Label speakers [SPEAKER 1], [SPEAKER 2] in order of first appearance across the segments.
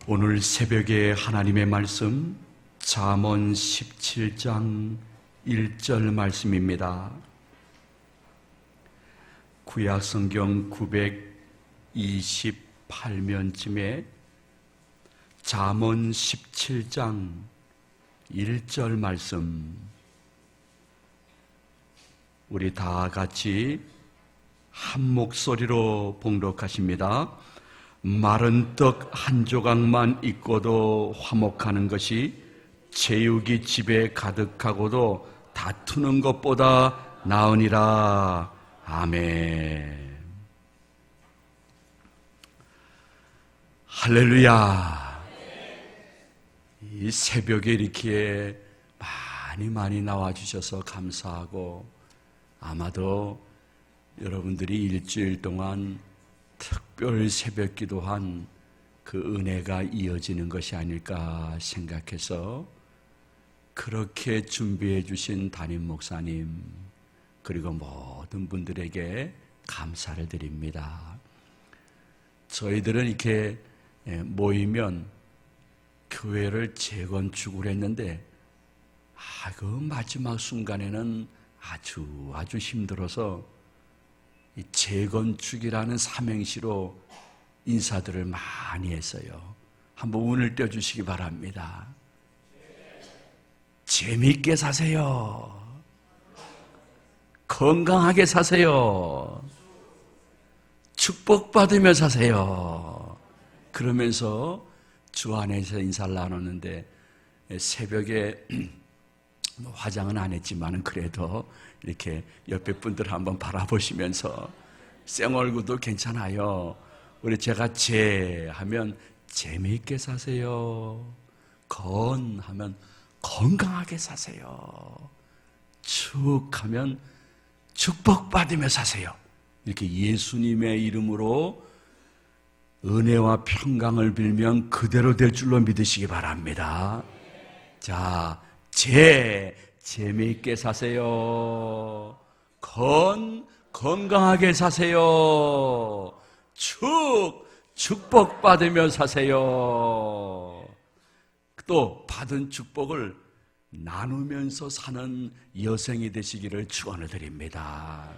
[SPEAKER 1] 오늘 새벽에 하나님의 말씀 잠언 17장 1절 말씀입니다. 구약성경 928면쯤에 잠언 17장 1절 말씀, 우리 다 같이 한 목소리로 봉독하십니다. 마른 떡 한 조각만 있고도 화목하는 것이 제육이 집에 가득하고도 다투는 것보다 나으니라. 아멘. 할렐루야. 이 새벽에 이렇게 많이 나와주셔서 감사하고, 아마도 여러분들이 일주일 동안 특별 새벽 기도한 그 은혜가 이어지는 것이 아닐까 생각해서 그렇게 준비해 주신 담임 목사님 그리고 모든 분들에게 감사를 드립니다. 저희들은 이렇게 모이면 교회를 재건축을 했는데 그 마지막 순간에는 아주 힘들어서 이 재건축이라는 삼행시로 인사들을 많이 했어요. 한번 운을 떼어주시기 바랍니다. 재미있게 사세요. 건강하게 사세요. 축복받으며 사세요. 그러면서 주 안에서 인사를 나눴는데, 새벽에 화장은 안 했지만 그래도 이렇게 옆에 분들 한번 바라보시면서 쌩얼구도 괜찮아요. 우리 제가 재 하면 재미있게 사세요. 건 하면 건강하게 사세요. 축 하면 축복받으며 사세요. 이렇게 예수님의 이름으로 은혜와 평강을 빌면 그대로 될 줄로 믿으시기 바랍니다. 자, 재미있게 사세요. 건강하게 사세요. 축복받으며 사세요. 또 받은 축복을 나누면서 사는 여생이 되시기를 축원을 드립니다.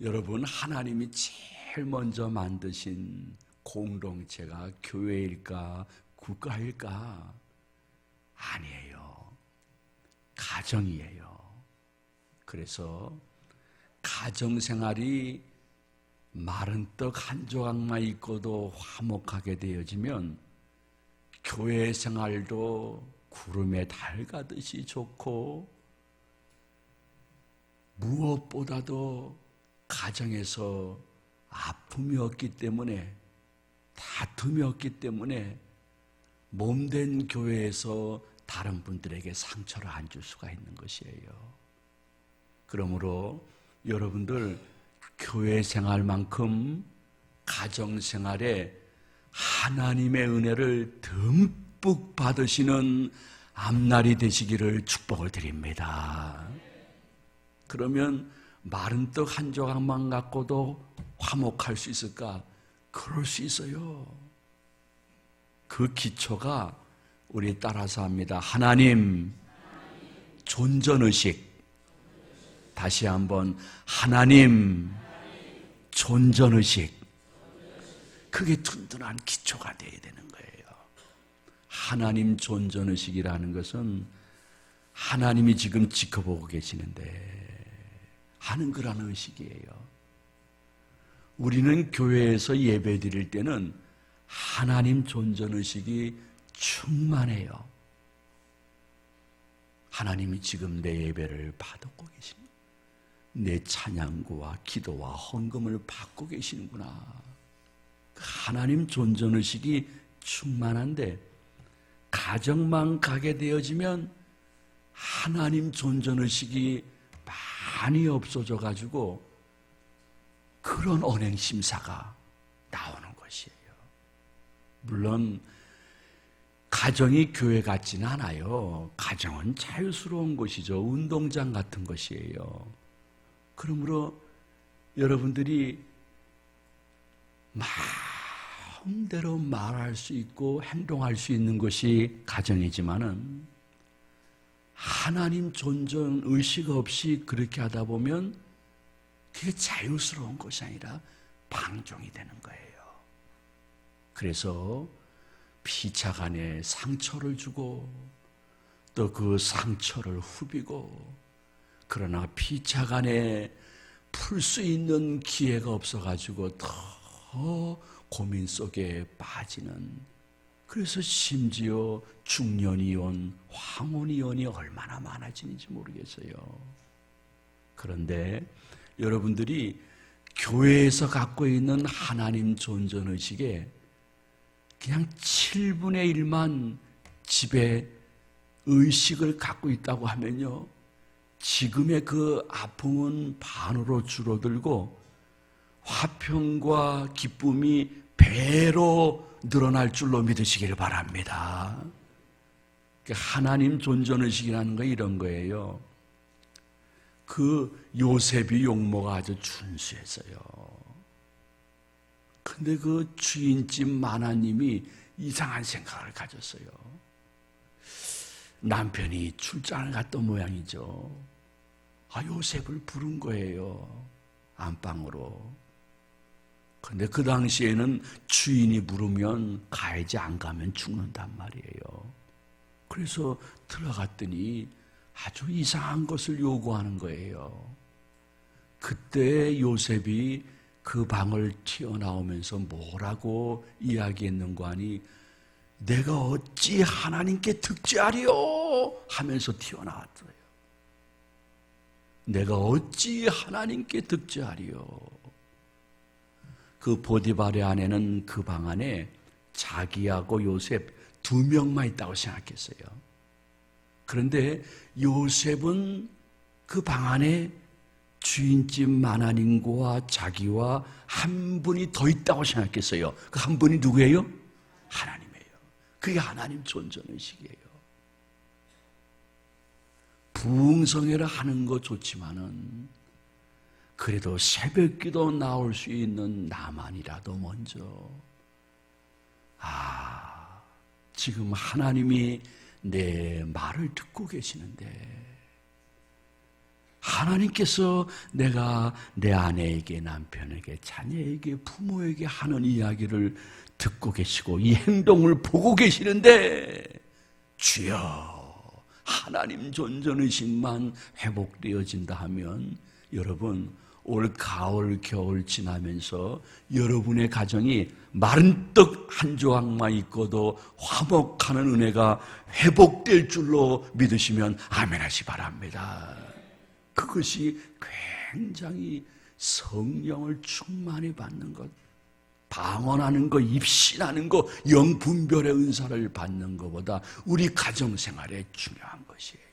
[SPEAKER 1] 여러분, 하나님이 제일 먼저 만드신 공동체가 교회일까 국가일까? 아니에요. 가정이에요. 그래서 가정생활이 마른 떡 한 조각만 있고도 화목하게 되어지면 교회 생활도 구름에 달 가듯이 좋고, 무엇보다도 가정에서 아픔이 없기 때문에, 다툼이 없기 때문에 몸된 교회에서 다른 분들에게 상처를 안 줄 수가 있는 것이에요. 그러므로 여러분들 교회 생활만큼 가정 생활에 하나님의 은혜를 듬뿍 받으시는 앞날이 되시기를 축복을 드립니다. 그러면 마른 떡 한 조각만 갖고도 화목할 수 있을까? 그럴 수 있어요. 그 기초가 우리 따라서 합니다. 하나님 존전의식. 다시 한번 하나님 존전의식. 그게 든든한 기초가 되어야 되는 거예요. 하나님 존전의식이라는 것은 하나님이 지금 지켜보고 계시는데 하는 그런 의식이에요. 우리는 교회에서 예배 드릴 때는 하나님 존전의식이 충만해요. 하나님이 지금 내 예배를 받고 계십니다. 내 찬양과 기도와 헌금을 받고 계시는구나. 하나님 존전의식이 충만한데, 가정만 가게 되어지면 하나님 존전의식이 많이 없어져 가지고 그런 언행심사가 나오는 것이에요. 물론 가정이 교회 같지는 않아요. 가정은 자유스러운 곳이죠. 운동장 같은 것이에요. 그러므로 여러분들이 마음대로 말할 수 있고 행동할 수 있는 것이 가정이지만은 하나님 존재 의식 없이 그렇게 하다 보면 그게 자유스러운 것이 아니라 방종이 되는 거예요. 그래서 피차간에 상처를 주고 또 그 상처를 후비고, 그러나 피차간에 풀 수 있는 기회가 없어가지고 더 고민 속에 빠지는, 그래서 심지어 중년이혼, 황혼이혼이 얼마나 많아지는지 모르겠어요. 그런데 여러분들이 교회에서 갖고 있는 하나님 존재의식에 그냥 7분의 1만 집에 의식을 갖고 있다고 하면요, 지금의 그 아픔은 반으로 줄어들고 화평과 기쁨이 배로 늘어날 줄로 믿으시기를 바랍니다. 하나님 존재의식이라는 건 이런 거예요. 그 요셉이 용모가 아주 준수했어요. 근데 그 주인집 마나님이 이상한 생각을 가졌어요. 남편이 출장을 갔던 모양이죠. 요셉을 부른 거예요, 안방으로. 근데 그 당시에는 주인이 부르면 가야지, 안 가면 죽는단 말이에요. 그래서 들어갔더니 아주 이상한 것을 요구하는 거예요. 그때 요셉이 그 방을 튀어나오면서 뭐라고 이야기했는가 하니, 내가 어찌 하나님께 득죄하리요 하면서 튀어나왔어요. 내가 어찌 하나님께 득죄하리요. 그 보디발의 아내는 그 방 안에 자기하고 요셉 2명만 있다고 생각했어요. 그런데 요셉은 그 방 안에 주인집 마나님과 자기와 한 분이 더 있다고 생각했어요. 그 한 분이 누구예요? 하나님이에요. 그게 하나님 존재의식이에요. 부흥성회를 하는 거 좋지만은 그래도 새벽기도 나올 수 있는 나만이라도 먼저, 지금 하나님이 내 말을 듣고 계시는데, 하나님께서 내가 내 아내에게, 남편에게, 자녀에게, 부모에게 하는 이야기를 듣고 계시고 이 행동을 보고 계시는데, 주여 하나님 존재의식만 회복되어진다 하면, 여러분 올 가을 겨울 지나면서 여러분의 가정이 마른 떡 한 조각만 있고도 화목하는 은혜가 회복될 줄로 믿으시면 아멘 하시 바랍니다. 그것이 굉장히 성령을 충만히 받는 것, 방언하는 것, 입신하는 것, 영분별의 은사를 받는 것보다 우리 가정생활에 중요한 것이에요.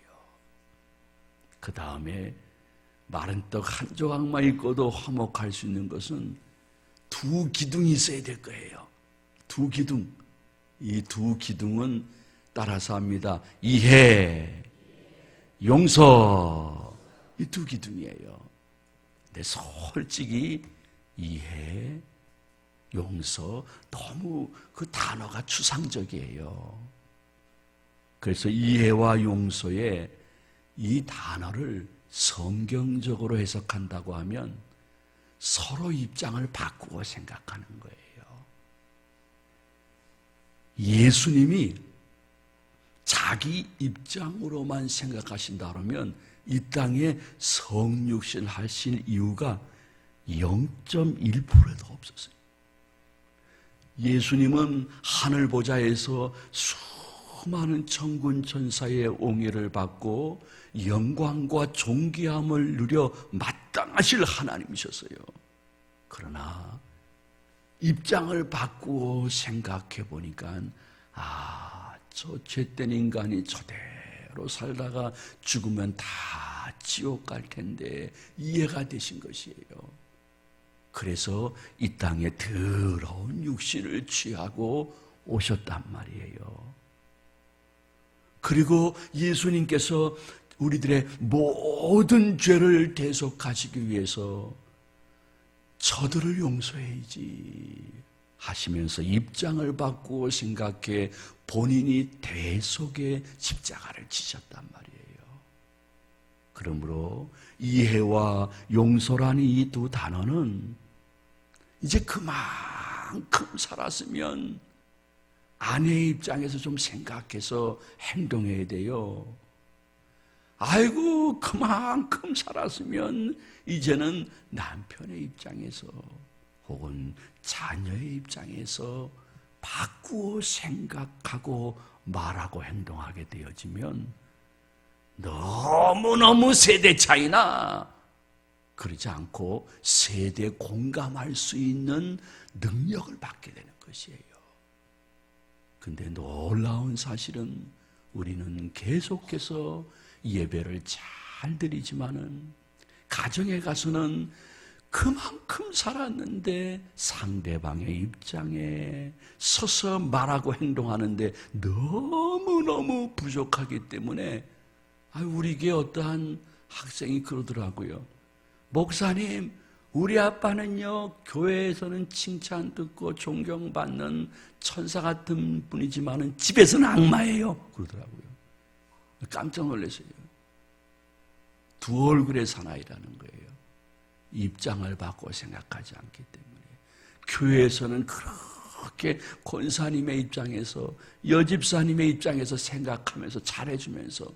[SPEAKER 1] 그 다음에 마른 떡 한 조각만 있고도 화목할 수 있는 것은 2 기둥이 있어야 될 거예요. 2 기둥. 이 2 기둥은 따라서 합니다. 이해, 용서. 이 2 기둥이에요. 근데 솔직히 이해, 용서, 너무 그 단어가 추상적이에요. 그래서 이해와 용서의 이 단어를 성경적으로 해석한다고 하면 서로 입장을 바꾸고 생각하는 거예요. 예수님이 자기 입장으로만 생각하신다 그러면 이 땅에 성육신 하신 이유가 0.1%도 없었어요. 예수님은 하늘 보좌에서 수많은 천군 천사의 옹의를 받고 영광과 존귀함을 누려 마땅하실 하나님이셨어요. 그러나 입장을 바꾸어 생각해 보니까 저 죄된 인간이 저대로 살다가 죽으면 다 지옥 갈 텐데 이해가 되신 것이에요. 그래서 이 땅에 더러운 육신을 취하고 오셨단 말이에요. 그리고 예수님께서 우리들의 모든 죄를 대속하시기 위해서 저들을 용서해야지 하시면서 입장을 바꾸어 생각해 본인이 대속의 십자가를 지셨단 말이에요. 그러므로 이해와 용서라는 이 두 단어는 이제 그만큼 살았으면 아내의 입장에서 좀 생각해서 행동해야 돼요. 아이고 그만큼 살았으면 이제는 남편의 입장에서 혹은 자녀의 입장에서 바꾸어 생각하고 말하고 행동하게 되어지면 너무너무 세대 차이나 그러지 않고 세대 공감할 수 있는 능력을 받게 되는 것이에요. 근데 놀라운 사실은 우리는 계속해서 예배를 잘 드리지만은 가정에 가서는 그만큼 살았는데 상대방의 입장에 서서 말하고 행동하는데 너무너무 부족하기 때문에 우리 교회 어떠한 학생이 그러더라고요. 목사님, 우리 아빠는요 교회에서는 칭찬 듣고 존경받는 천사 같은 분이지만은 집에서는 악마예요 그러더라고요. 깜짝 놀랐어요. 두 얼굴의 사나이라는 거예요. 입장을 바꿔 생각하지 않기 때문에 교회에서는 그렇게 권사님의 입장에서 여집사님의 입장에서 생각하면서 잘해주면서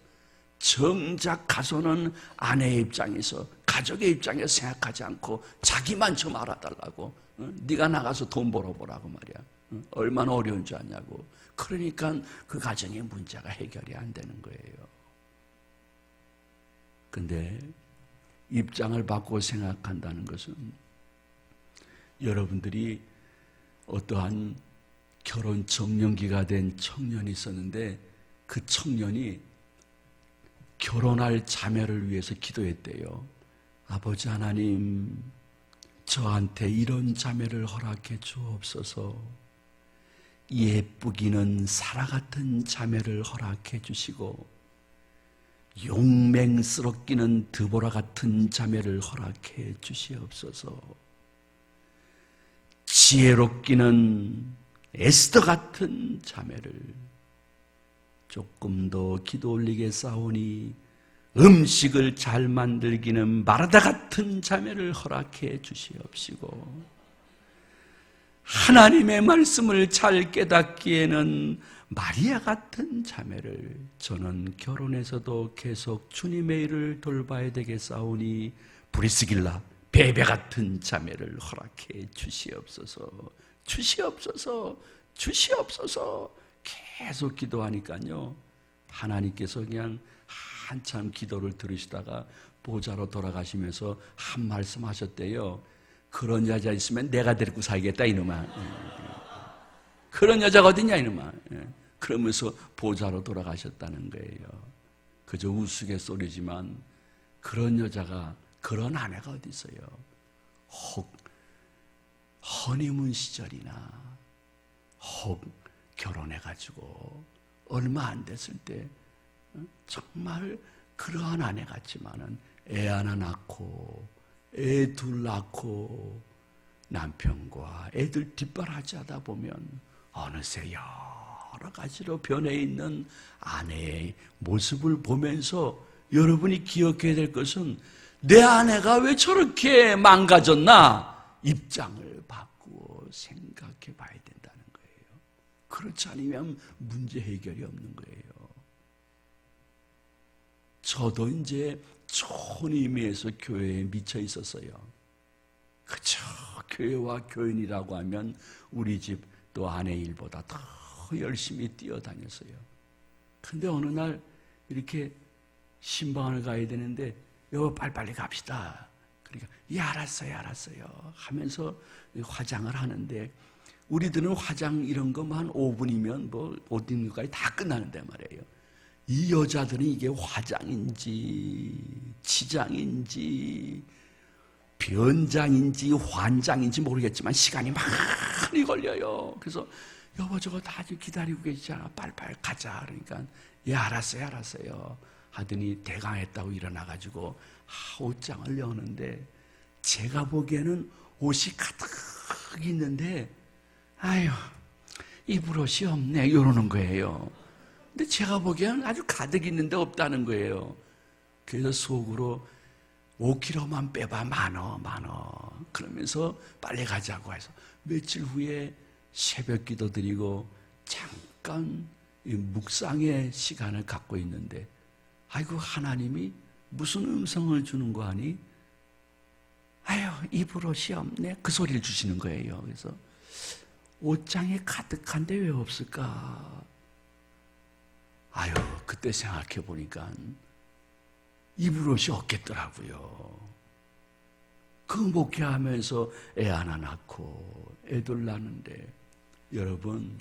[SPEAKER 1] 정작 가서는 아내의 입장에서 가족의 입장에서 생각하지 않고 자기만 좀 알아달라고 네가 나가서 돈 벌어보라고 말이야. 얼마나 어려운 줄 아냐고. 그러니까 그 가정의 문제가 해결이 안 되는 거예요. 근데 입장을 바꾸어 생각한다는 것은 여러분들이 어떠한 결혼 정년기가 된 청년이 있었는데 그 청년이 결혼할 자매를 위해서 기도했대요. 아버지 하나님, 저한테 이런 자매를 허락해 주옵소서. 예쁘기는 사라 같은 자매를 허락해 주시고 용맹스럽기는 드보라 같은 자매를 허락해 주시옵소서. 지혜롭기는 에스더 같은 자매를 조금 더 기도 올리게 싸우니 음식을 잘 만들기는 마르다 같은 자매를 허락해 주시옵시고 하나님의 말씀을 잘 깨닫기에는 마리아 같은 자매를 저는 결혼해서도 계속 주님의 일을 돌봐야 되겠사오니 브리스길라 베베 같은 자매를 허락해 주시옵소서. 주시옵소서. 주시옵소서. 계속 기도하니까요 하나님께서 그냥 한참 기도를 들으시다가 보좌로 돌아가시면서 한 말씀 하셨대요. 그런 여자 있으면 내가 데리고 살겠다 이놈아. 그런 여자가 어딨냐 이놈아. 그러면서 보좌로 돌아가셨다는 거예요. 그저 우스갯소리지만 그런 여자가 그런 아내가 어디 있어요. 혹 허니문 시절이나 혹 결혼해가지고 얼마 안 됐을 때 정말 그러한 아내 같지만은 애 하나 낳고 애 둘 낳고 남편과 애들 뒷바라지 하다 보면 어느새 여러 가지로 변해 있는 아내의 모습을 보면서 여러분이 기억해야 될 것은 내 아내가 왜 저렇게 망가졌나? 입장을 바꾸어 생각해 봐야 된다는 거예요. 그렇지 않으면 문제 해결이 없는 거예요. 저도 이제 좋은 의미에서 교회에 미쳐 있었어요. 그쵸? 교회와 교인이라고 하면 우리 집 또 아내 일보다 더 열심히 뛰어다녔어요. 근데 어느 날 이렇게 신방을 가야 되는데 여보 빨리빨리 갑시다. 그러니까 알았어요 하면서 화장을 하는데 우리들은 화장 이런 거만 5분이면 뭐 옷 입는 것까지 다 끝나는데 말이에요. 이 여자들은 이게 화장인지 치장인지 변장인지 환장인지 모르겠지만 시간이 많이 걸려요. 그래서 여보 저거 다 기다리고 계시잖아. 빨리빨리 가자. 그러니까 알았어요 하더니 대강했다고 일어나가지고 옷장을 여는데 제가 보기에는 옷이 가득 있는데 아유, 입으로시 없네 이러는 거예요. 근데 제가 보기에는 아주 가득 있는데 없다는 거예요. 그래서 속으로 5kg만 빼봐 많어 그러면서 빨리 가자고 해서 며칠 후에 새벽 기도 드리고 잠깐 묵상의 시간을 갖고 있는데 아이고 하나님이 무슨 음성을 주는 거 아니? 아유 입으로시 없네 그 소리를 주시는 거예요. 그래서 옷장에 가득한데 왜 없을까? 아유 그때 생각해 보니까 입으로시 없겠더라고요. 그 목회하면서 애 하나 낳고 애들 낳는데 여러분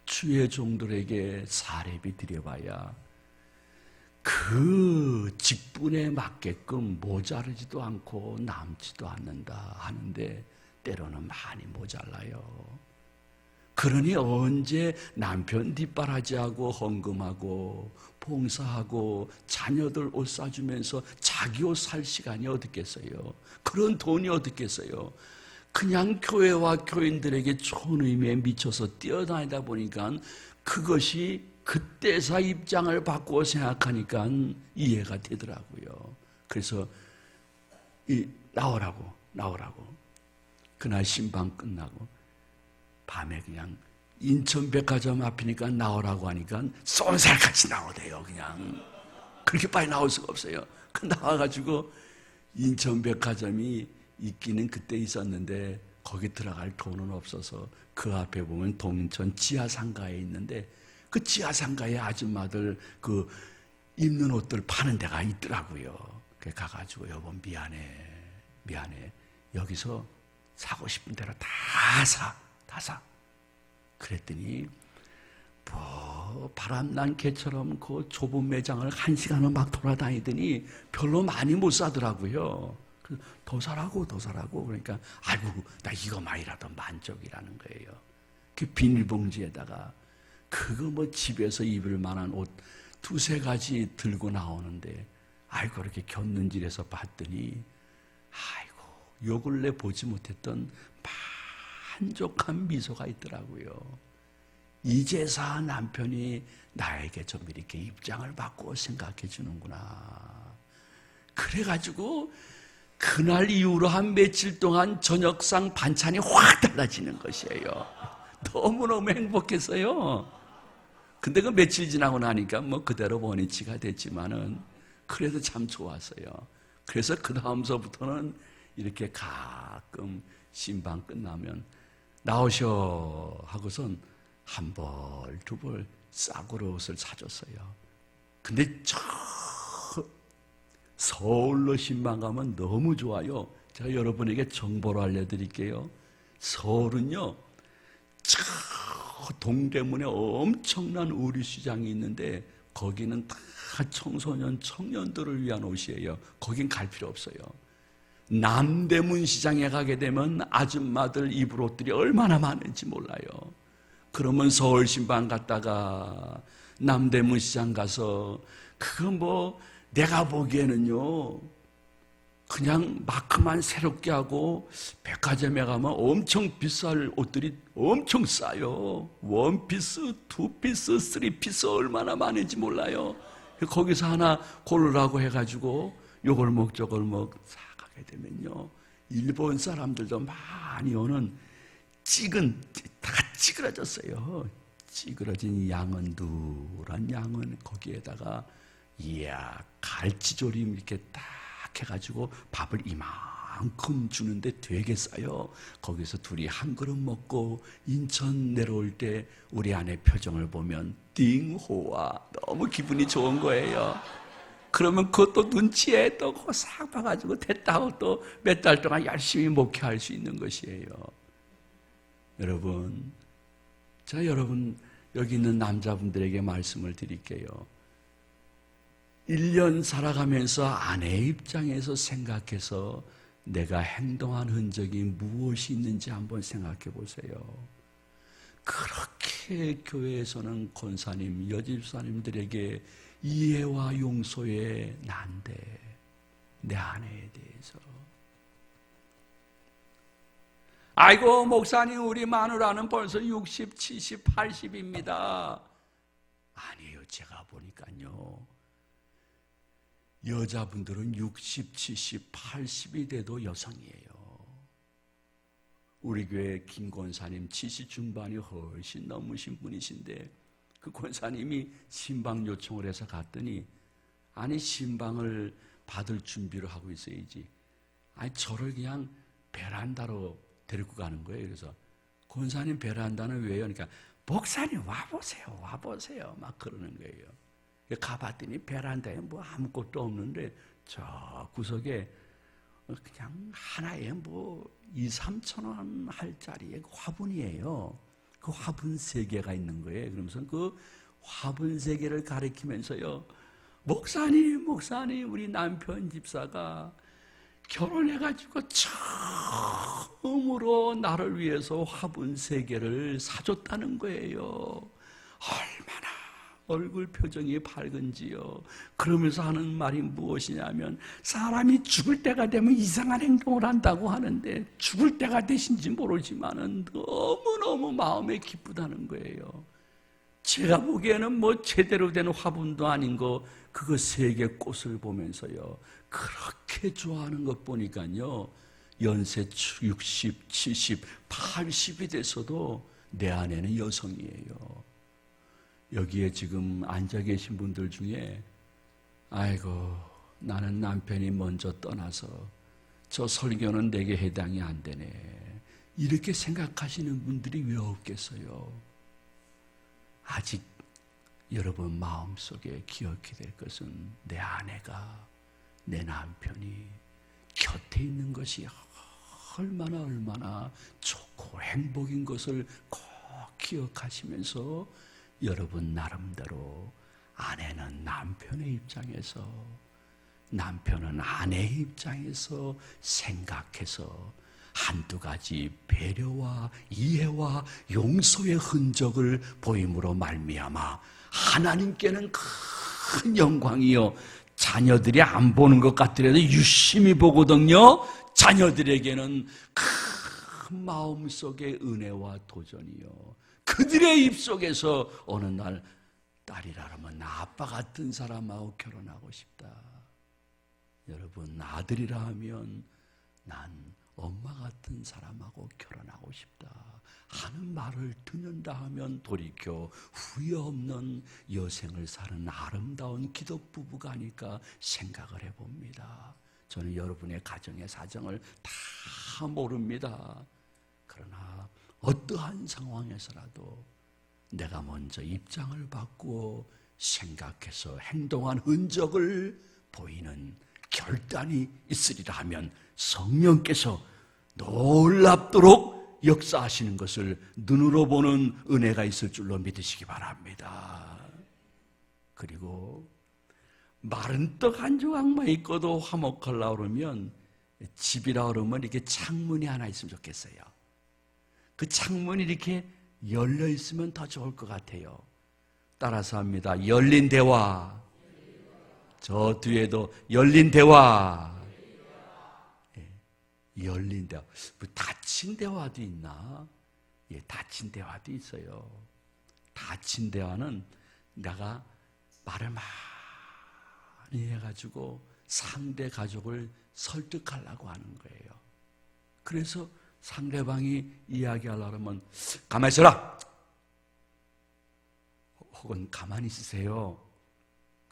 [SPEAKER 1] 주의 종들에게 사례비 드려봐야 그 직분에 맞게끔 모자르지도 않고 남지도 않는다 하는데 때로는 많이 모자라요. 그러니 언제 남편 뒷바라지하고 헌금하고 봉사하고 자녀들 옷 사주면서 자기 옷 살 시간이 어딨겠어요? 그런 돈이 어딨겠어요? 그냥 교회와 교인들에게 좋은 의미에 미쳐서 뛰어다니다 보니까 그것이 그때사 입장을 바꾸어 생각하니까 이해가 되더라고요. 그래서 나오라고 그날 신방 끝나고 밤에 그냥 인천백화점 앞이니까 나오라고 하니까 쏜살같이 나오대요. 그냥 그렇게 빨리 나올 수가 없어요. 그 나와가지고 인천백화점이 있기는 그때 있었는데 거기 들어갈 돈은 없어서 그 앞에 보면 동인천 지하상가에 있는데 그 지하상가에 아줌마들 그 입는 옷들 파는 데가 있더라고요. 그래 가가지고 여보 미안해 여기서 사고 싶은 대로 다 사. 그랬더니 뭐 바람난 개처럼 그 좁은 매장을 1시간을 막 돌아다니더니 별로 많이 못 사더라고요. 더 사라고 그러니까 아이고 나 이거만이라도 만족이라는 거예요. 그 비닐봉지에다가 그거 뭐 집에서 입을 만한 옷 2-3가지 들고 나오는데 아이고 그렇게 곁눈질해서 봤더니 아이고 요 근래 보지 못했던 만족한 미소가 있더라고요. 이제사 남편이 나에게 좀 이렇게 입장을 바꾸어 생각해 주는구나. 그래가지고 그날 이후로 한 며칠 동안 저녁상 반찬이 확 달라지는 것이에요. 너무너무 행복해서요. 근데 그 며칠 지나고 나니까 뭐 그대로 원위치가 됐지만은 그래도 참 좋았어요. 그래서 그 다음서부터는 이렇게 가끔 신방 끝나면 나오셔 하고선 1벌, 2벌 싸구려 옷을 사줬어요. 근데 서울로 신방 가면 너무 좋아요. 제가 여러분에게 정보를 알려드릴게요. 서울은요, 저 동대문에 엄청난 의류시장이 있는데 거기는 다 청소년, 청년들을 위한 옷이에요. 거긴 갈 필요 없어요. 남대문 시장에 가게 되면 아줌마들 입을 옷들이 얼마나 많은지 몰라요. 그러면 서울 신방 갔다가 남대문 시장 가서 그거 뭐 내가 보기에는요 그냥 마크만 새롭게 하고 백화점에 가면 엄청 비쌀 옷들이 엄청 싸요. 1피스, 2피스, 3피스 얼마나 많은지 몰라요. 거기서 하나 고르라고 해가지고 요걸 저걸 사가게 되면요 일본 사람들도 많이 오는 다 찌그러졌어요. 찌그러진 양은 누런 양은 거기에다가 이야 갈치조림 이렇게 딱 해가지고 밥을 이만큼 주는데 되게 싸요. 거기서 둘이 한 그릇 먹고 인천 내려올 때 우리 아내 표정을 보면 띵호와 너무 기분이 좋은 거예요. 그러면 그것도 눈치에 또 싹 봐가지고 됐다고 또 몇 달 동안 열심히 목회할 수 있는 것이에요. 여러분, 제가 여기 있는 남자분들에게 말씀을 드릴게요. 1년 살아가면서 아내의 입장에서 생각해서 내가 행동한 흔적이 무엇이 있는지 한번 생각해 보세요. 그렇게 교회에서는 권사님, 여집사님들에게 이해와 용서에 난데 내 아내에 대해서 아이고 목사님 우리 마누라는 벌써 60, 70, 80입니다. 아니에요. 제가 보니까요. 여자분들은 60, 70, 80이 돼도 여성이에요. 우리 교회 김 권사님 70 중반이 훨씬 넘으신 분이신데 그 권사님이 신방 요청을 해서 갔더니 아니 신방을 받을 준비를 하고 있어야지. 아니 저를 그냥 베란다로 데리고 가는 거예요. 그래서 권사님 베란다는 왜요? 그러니까 목사님 와보세요 막 그러는 거예요. 가봤더니 베란다에 뭐 아무것도 없는데 저 구석에 그냥 하나에 뭐 2, 3천 원 할 짜리의 화분이에요. 그 화분 3개가 있는 거예요. 그러면서 그 화분 3개를 가리키면서요. 목사님 우리 남편 집사가 결혼해가지고 처음으로 나를 위해서 화분 3개를 사줬다는 거예요. 얼마나 얼굴 표정이 밝은지요. 그러면서 하는 말이 무엇이냐면 사람이 죽을 때가 되면 이상한 행동을 한다고 하는데 죽을 때가 되신지 모르지만은 너무너무 마음에 기쁘다는 거예요. 제가 보기에는 뭐 제대로 된 화분도 아닌 거 그거 3개 꽃을 보면서요. 그렇게 좋아하는 것 보니까요. 연세 60, 70, 80이 돼서도 내 안에는 여성이에요. 여기에 지금 앉아 계신 분들 중에 아이고 나는 남편이 먼저 떠나서 저 설교는 내게 해당이 안 되네 이렇게 생각하시는 분들이 왜 없겠어요? 아직 여러분 마음속에 기억해야 될 것은 내 아내가 내 남편이 곁에 있는 것이 얼마나 좋고 행복인 것을 꼭 기억하시면서 여러분 나름대로 아내는 남편의 입장에서 남편은 아내의 입장에서 생각해서 한두 가지 배려와 이해와 용서의 흔적을 보임으로 말미암아 하나님께는 큰 영광이요 자녀들이 안 보는 것 같더라도 유심히 보거든요. 자녀들에게는 큰 마음속의 은혜와 도전이요 그들의 입속에서 어느 날 딸이라면 나 아빠 같은 사람하고 결혼하고 싶다. 여러분 아들이라 하면 난 엄마 같은 사람하고 결혼하고 싶다 하는 말을 듣는다 하면 돌이켜 후회 없는 여생을 사는 아름다운 기독 부부가 아닐까 생각을 해봅니다. 저는 여러분의 가정의 사정을 다 모릅니다. 그러나 어떠한 상황에서라도 내가 먼저 입장을 바꾸어 생각해서 행동한 흔적을 보이는 결단이 있으리라 하면 성령께서 놀랍도록 역사하시는 것을 눈으로 보는 은혜가 있을 줄로 믿으시기 바랍니다. 그리고 마른 떡 한 조각만 있고도 화목하려고 그러면 집이라 그러면 이렇게 창문이 하나 있으면 좋겠어요. 그 창문이 이렇게 열려 있으면 더 좋을 것 같아요. 따라서 합니다. 열린 대화. 저 뒤에도 열린 대화. 열린 대화. 뭐 닫힌 대화도 있나? 예, 닫힌 대화도 있어요. 닫힌 대화는 내가 말을 많이 해가지고 상대 가족을 설득하려고 하는 거예요. 그래서 상대방이 이야기하려고 하면 가만히 있어라 혹은 가만히 있으세요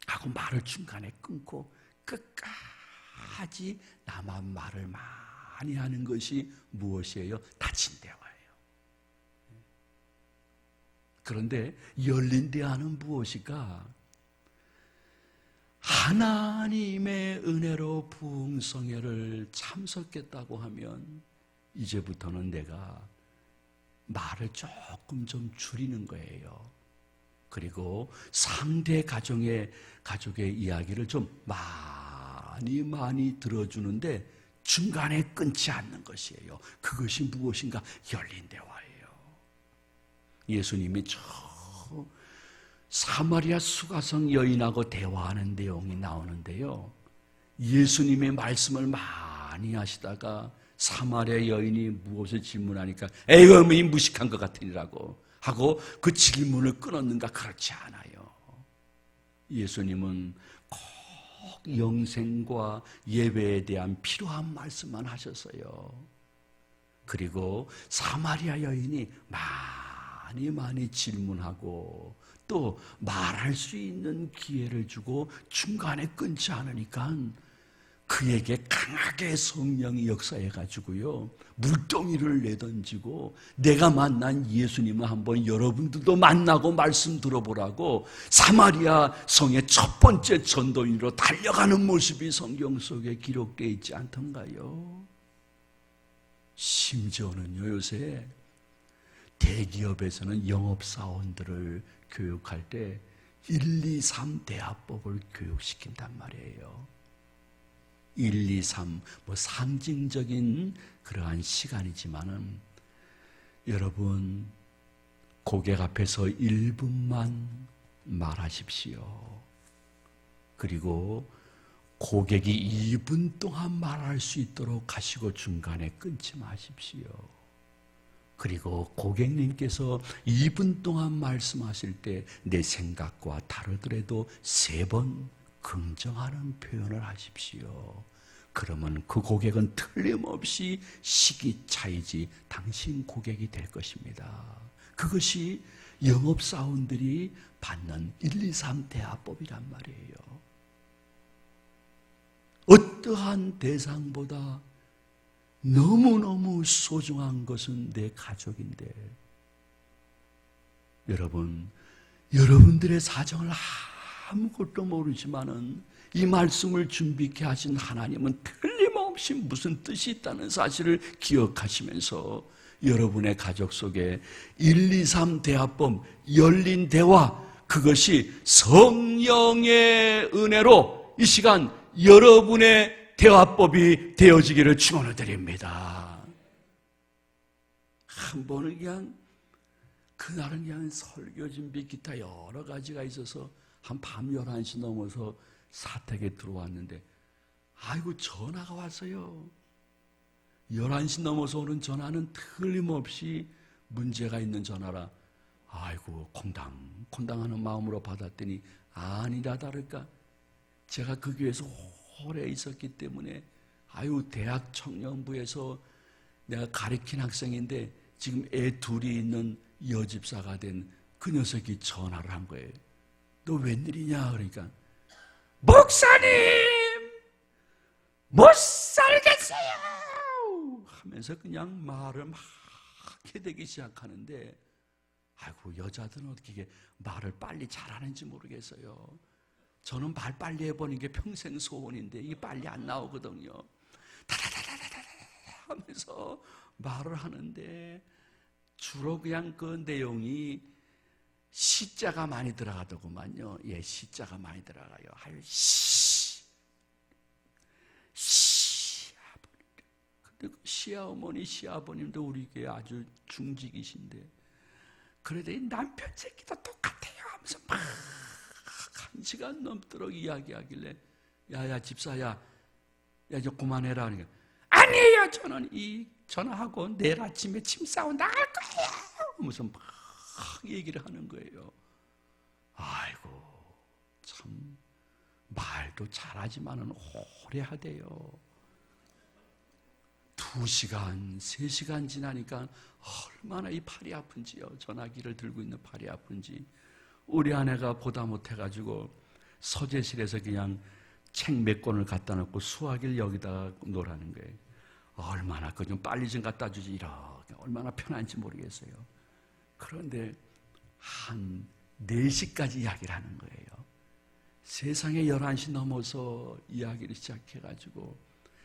[SPEAKER 1] 하고 말을 중간에 끊고 끝까지 나만 말을 많이 하는 것이 무엇이에요? 닫힌 대화예요. 그런데 열린 대화는 무엇일까? 하나님의 은혜로 부흥성회를 참석했다고 하면 이제부터는 내가 말을 조금 좀 줄이는 거예요. 그리고 상대 가족의 이야기를 좀 많이 들어주는데 중간에 끊지 않는 것이에요. 그것이 무엇인가? 열린 대화예요. 예수님이 저 사마리아 수가성 여인하고 대화하는 내용이 나오는데요. 예수님의 말씀을 많이 하시다가 사마리아 여인이 무엇을 질문하니까 에이그 이 무식한 것 같으니라고 하고 그 질문을 끊었는가? 그렇지 않아요. 예수님은 꼭 영생과 예배에 대한 필요한 말씀만 하셨어요. 그리고 사마리아 여인이 많이 질문하고 또 말할 수 있는 기회를 주고 중간에 끊지 않으니까 그에게 강하게 성령이 역사해가지고요, 물동이를 내던지고 내가 만난 예수님을 한번 여러분들도 만나고 말씀 들어보라고 사마리아 성의 첫 번째 전도인으로 달려가는 모습이 성경 속에 기록되어 있지 않던가요? 심지어는요, 요새 대기업에서는 영업사원들을 교육할 때 1, 2, 3 대화법을 교육시킨단 말이에요. 1, 2, 3 상징적인 그러한 시간이지만은 여러분, 고객 앞에서 1분만 말하십시오. 그리고 고객이 2분 동안 말할 수 있도록 하시고 중간에 끊지 마십시오. 그리고 고객님께서 2분 동안 말씀하실 때 내 생각과 다르더라도 3번 긍정하는 표현을 하십시오. 그러면 그 고객은 틀림없이 시기 차이지 당신 고객이 될 것입니다. 그것이 영업사원들이 받는 1, 2, 3 대화법이란 말이에요. 어떠한 대상보다 너무너무 소중한 것은 내 가족인데, 여러분들의 사정을 아무것도 모르지만은 이 말씀을 준비케 하신 하나님은 틀림없이 무슨 뜻이 있다는 사실을 기억하시면서 여러분의 가족 속에 1, 2, 3 대화법, 열린 대화, 그것이 성령의 은혜로 이 시간 여러분의 대화법이 되어지기를 축원을 드립니다. 한 번은 그냥 그날은 그냥 설교 준비 기타 여러 가지가 있어서 한 밤 11시 넘어서 사택에 들어왔는데 아이고 전화가 왔어요. 11시 넘어서 오는 전화는 틀림없이 문제가 있는 전화라 아이고 콩당하는 마음으로 받았더니 아니라 다를까 제가 그 교회에서 오래 있었기 때문에 대학 청년부에서 내가 가르친 학생인데 지금 애 둘이 있는 여집사가 된 그 녀석이 전화를 한 거예요. 너 웬일이냐? 그러니까 목사님 못 살겠어요 하면서 그냥 말을 막 해대기 시작하는데 여자들은 어떻게 말을 빨리 잘하는지 모르겠어요. 저는 말 빨리 해보는 게 평생 소원인데 이게 빨리 안 나오거든요. 다다다다다다 하면서 말을 하는데 주로 그냥 그 내용이 시자가 많이 들어가더구만요. 예, 시자가 많이 들어가요. 근데 시어머니, 시아버님도 우리 교회 아주 중직이신데 그래도 이 남편 새끼도 똑같아요 하면서 막 1시간 넘도록 이야기하길래 야야 집사야 이제 그만해라 그러니까 아니에요 저는 이 전화하고 내일 아침에 침싸고 나갈 거예요 하면서 막 얘기를 하는 거예요. 참 말도 잘하지만은 오래 하대요. 2시간, 3시간 지나니까 얼마나 이 팔이 아픈지요. 전화기를 들고 있는 팔이 아픈지. 우리 아내가 보다 못해가지고 서재실에서 그냥 책 몇 권을 갖다 놓고 수화기를 여기다가 놓으라는 거예요. 얼마나 좀 빨리 좀 갖다 주지 이렇게 얼마나 편한지 모르겠어요. 그런데 한 4시까지 이야기를 하는 거예요. 세상에 11시 넘어서 이야기를 시작해가지고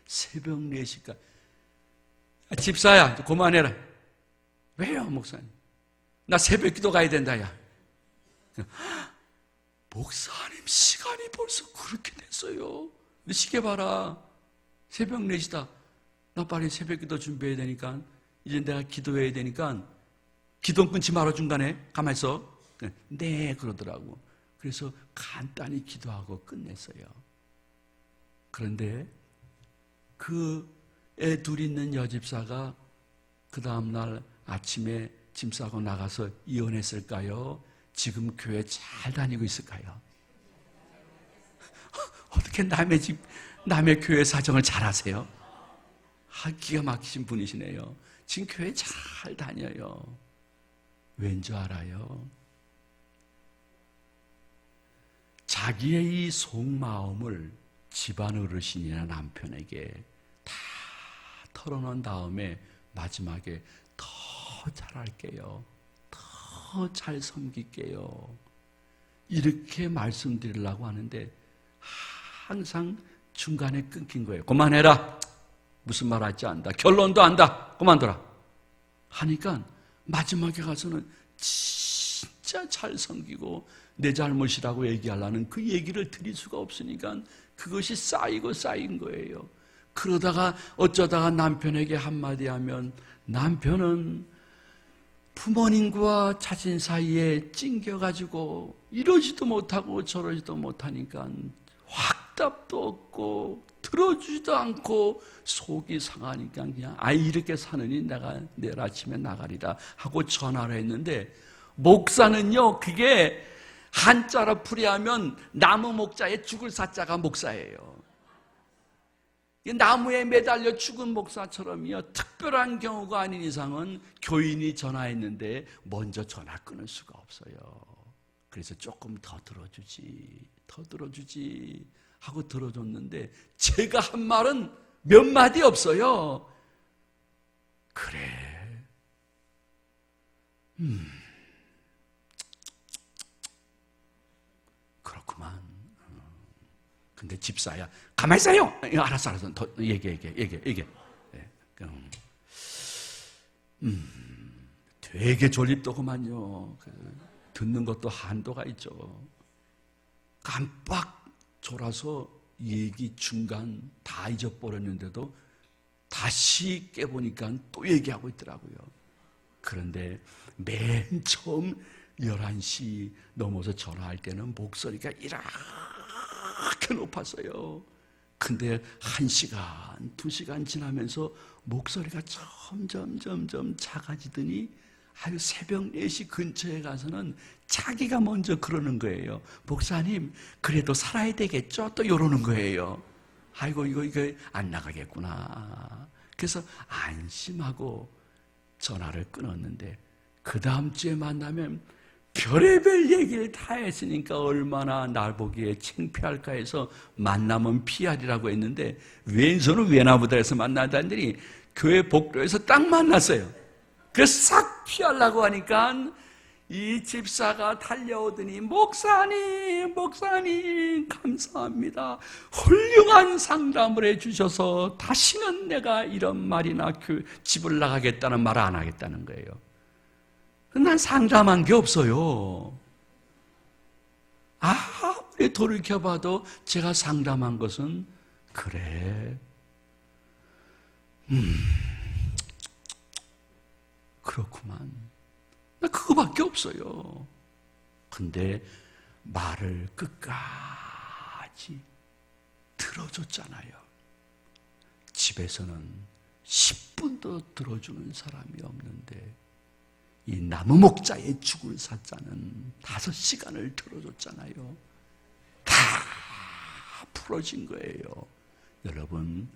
[SPEAKER 1] 새벽 4시까지 집사야 그만해라. 왜요 목사님? 나 새벽 기도 가야 된다 야. 목사님 시간이 벌써 그렇게 됐어요. 시계 봐라. 새벽 4시다. 나 빨리 새벽 기도 준비해야 되니까 이제 내가 기도해야 되니까 기도 끊지 말아 중간에 가만히 있어. 네 그러더라고. 그래서 간단히 기도하고 끝냈어요. 그런데 그 애 둘 있는 여집사가 그 다음날 아침에 짐 싸고 나가서 이혼했을까요? 지금 교회 잘 다니고 있을까요? 어떻게 남의 집, 남의 교회 사정을 잘 아세요? 기가 막히신 분이시네요. 지금 교회 잘 다녀요. 왠지 알아요? 자기의 이 속마음을 집안 어르신이나 남편에게 다 털어놓은 다음에 마지막에 더 잘할게요. 더 잘 섬길게요. 이렇게 말씀드리려고 하는데 항상 중간에 끊긴 거예요. 그만해라. 무슨 말 할지 안다. 결론도 안다. 그만둬라. 하니까 마지막에 가서는 진짜 잘 섬기고 내 잘못이라고 얘기하려는 그 얘기를 드릴 수가 없으니까 그것이 쌓이고 쌓인 거예요. 그러다가 어쩌다가 남편에게 한마디 하면 남편은 부모님과 자신 사이에 찡겨가지고 이러지도 못하고 저러지도 못하니까 확답도 없고 들어주지도 않고 속이 상하니까 그냥 이렇게 사느니 내가 내일 아침에 나가리라 하고 전화를 했는데, 목사는요 그게 한자로 풀이하면 나무 목자에 죽을 사자가 목사예요. 나무에 매달려 죽은 목사처럼요 특별한 경우가 아닌 이상은 교인이 전화했는데 먼저 전화 끊을 수가 없어요. 그래서 조금 더 들어주지 하고 들어줬는데 제가 한 말은 몇 마디 없어요. 그래, 그렇구만. 근데 집사야, 가만히 있어요. 알았어. 더 얘기해. 되게 졸립더구만요. 듣는 것도 한도가 있죠. 깜빡 졸아서 얘기 중간 다 잊어버렸는데도 다시 깨보니까 또 얘기하고 있더라고요. 그런데 맨 처음 11시 넘어서 전화할 때는 목소리가 이렇게 높았어요. 근데 1시간, 2시간 지나면서 목소리가 점점 작아지더니 새벽 4시 근처에 가서는 자기가 먼저 그러는 거예요. 목사님, 그래도 살아야 되겠죠? 또 이러는 거예요. 아이고, 이거 안 나가겠구나. 그래서 안심하고 전화를 끊었는데, 그 다음 주에 만나면 별의별 얘기를 다 했으니까 얼마나 날 보기에 창피할까 해서 만나면 피하리라고 했는데, 왼손은 외나보다 해서 만나다니 교회 복도에서 딱 만났어요. 그래서 싹 피하려고 하니까 이 집사가 달려오더니 목사님 감사합니다. 훌륭한 상담을 해주셔서 다시는 내가 이런 말이나 집을 나가겠다는 말을 안 하겠다는 거예요. 난 상담한 게 없어요. 아무리 돌이켜봐도 제가 상담한 것은 그래, 그렇구만, 나 그거밖에 없어요. 근데 말을 끝까지 들어줬잖아요. 집에서는 10분도 들어주는 사람이 없는데 이 나무 목자의 죽을 사자는 5시간을 들어줬잖아요. 다 풀어진 거예요. 여러분,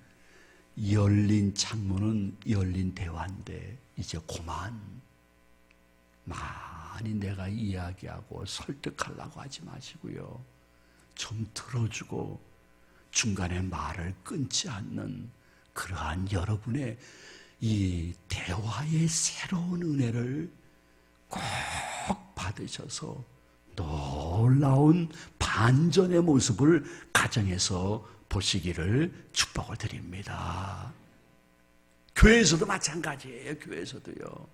[SPEAKER 1] 열린 창문은 열린 대화인데 이제 그만 많이 내가 이야기하고 설득하려고 하지 마시고요. 좀 들어주고 중간에 말을 끊지 않는 그러한 여러분의 이 대화의 새로운 은혜를 꼭 받으셔서 놀라운 반전의 모습을 가정에서 보시기를 축복을 드립니다. 교회에서도 마찬가지예요. 교회에서도요.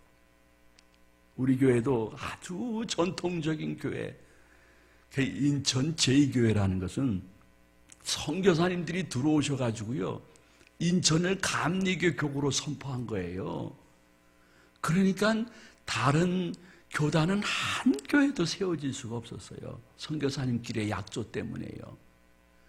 [SPEAKER 1] 우리 교회도 아주 전통적인 교회, 인천 제2교회라는 것은 선교사님들이 들어오셔가지고요, 인천을 감리교 교구로 선포한 거예요. 그러니까 다른 교단은 한 교회도 세워질 수가 없었어요. 선교사님끼리의 약조 때문에요.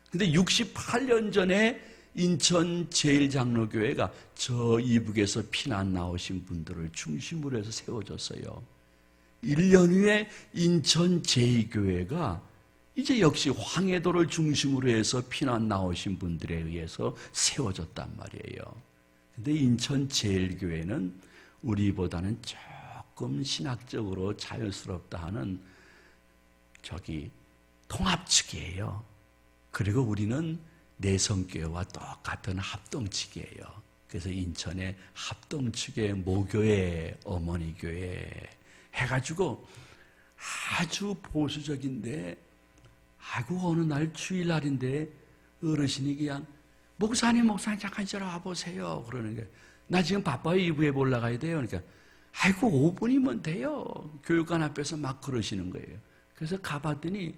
[SPEAKER 1] 근데 68년 전에 인천 제일장로교회가 저 이북에서 피난 나오신 분들을 중심으로 해서 세워졌어요. 1년 후에 인천 제2교회가 이제 역시 황해도를 중심으로 해서 피난 나오신 분들에 의해서 세워졌단 말이에요. 근데 인천 제일교회는 우리보다는 조금 신학적으로 자연스럽다 하는 통합측이에요. 그리고 우리는 내성교회와 똑같은 합동측이에요. 그래서 인천의 합동측의 모교회, 어머니교회 해가지고 아주 보수적인데, 아이고 어느 날 주일날인데 어르신이 그냥 목사님 잠깐 저러 와보세요 그러는 거예요. 나 지금 바빠요, 2부에 올라가야 돼요. 그러니까 아이고 5분이면 돼요. 교육관 앞에서 막 그러시는 거예요. 그래서 가봤더니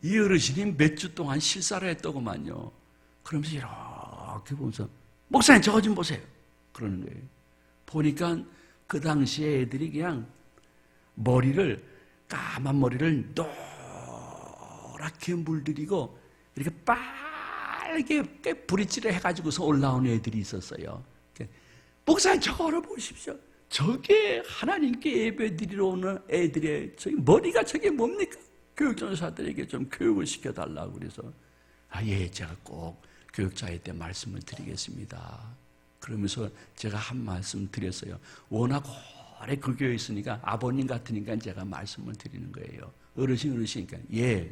[SPEAKER 1] 이 어르신이 몇 주 동안 실사를 했더구만요. 그러면서 이렇게 보면서 목사님 저거 좀 보세요 그러는 거예요. 보니까 그 당시에 애들이 그냥 까만 머리를 노랗게 물들이고 이렇게 빨갛게 브릿지를 해가지고서 올라온 애들이 있었어요. 목사님 저거를 보십시오. 저게 하나님께 예배 드리러 오는 애들의 머리가 저게 뭡니까? 교육전사들에게 좀 교육을 시켜달라고 그래서 예, 제가 꼭 교육자회 때 말씀을 드리겠습니다. 그러면서 제가 한 말씀 드렸어요. 워낙 오래 그 교회에 있으니까 아버님 같으니까 제가 말씀을 드리는 거예요. 어르신이니까 예.